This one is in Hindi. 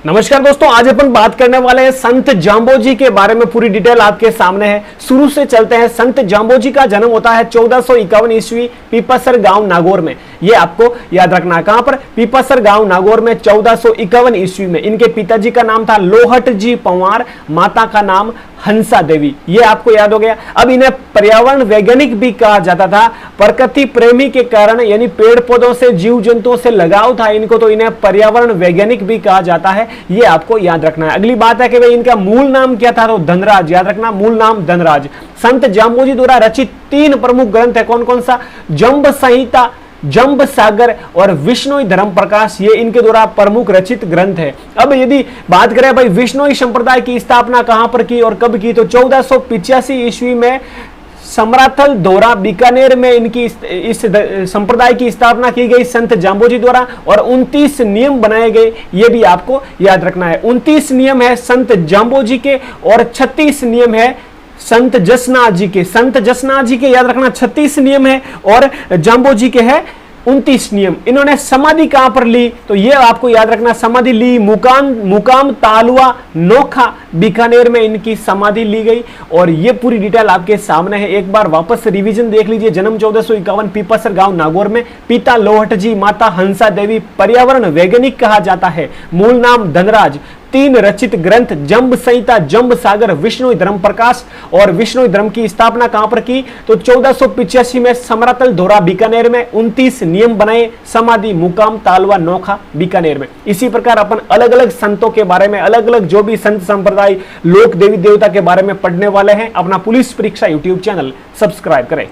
नमस्कार दोस्तों, आज अपन बात करने वाले हैं संत जाम्बोजी के बारे में। पूरी डिटेल आपके सामने है। शुरू से चलते हैं। संत जाम्बोजी का जन्म होता है 1451 ईस्वी पीपसर गांव नागौर में। ये आपको याद रखना। कहां पर? पीपसर गांव नागौर में 1451 ईस्वी में। इनके पिताजी का नाम था लोहट जी पंवार, माता का नाम हंसा देवी। ये आपको याद हो गया। अब इन्हें पर्यावरण वैज्ञानिक भी कहा जाता था। प्रकृति प्रेमी के कारण, यानी पेड़ पौधों से, जीव जंतुओं से लगाव था इनको, तो इन्हें पर्यावरण वैज्ञानिक भी कहा जाता है। ये आपको याद रखना है। अगली बात है कि भाई इनका मूल नाम क्या था, तो धनराज। याद रखना, मूल नाम धनराज। संत जाम्बोजी द्वारा रचित 3 प्रमुख ग्रंथ है। कौन कौन सा? जंब संहिता, जंब सागर और विष्णु धर्म प्रकाश। ये इनके द्वारा प्रमुख रचित ग्रंथ है। अब यदि बात करें भाई विष्णु संप्रदाय की स्थापना कहां पर की और कब की, तो 1485 ईस्वी में समराथल दोरा बीकानेर में इनकी इस संप्रदाय की स्थापना की गई संत जाम्बोजी द्वारा। और 29 नियम बनाए गए, ये भी आपको याद रखना है। 29 नियम है संत जाम्बोजी के और 36 नियम है संत जसनाथ जी के। संत जसनाथ जी के याद रखना 36 नियम है और जाम्बोजी के है 29 नियम। इन्होंने समाधि कहां पर ली, तो ये आपको याद रखना। समाधि ली मुकाम तालुआ नोखा बीकानेर में इनकी समाधि ली गई। और ये पूरी डिटेल आपके सामने है। एक बार वापस रिवीजन देख लीजिए। जन्म 1451 पीपसर गांव नागौर में। पिता लोहट जी, माता हंसा देवी। पर्यावरण वैज्ञानिक कहा जाता है। मूल नाम धनराज। 3 रचित ग्रंथ जंब संहिता, जंब सागर, विष्णु धर्म प्रकाश। और विष्णु धर्म की स्थापना कहां पर की, तो 1485 में समरातल धोरा बीकानेर में। 29 नियम बनाए, समाधि मुकाम तालवा नोखा बीकानेर में। इसी प्रकार अपन अलग अलग संतों के बारे में, अलग अलग जो भी संत संप्रदाय, लोक देवी देवता के बारे में पढ़ने वाले हैं। अपना पुलिस परीक्षा यूट्यूब चैनल सब्सक्राइब करें।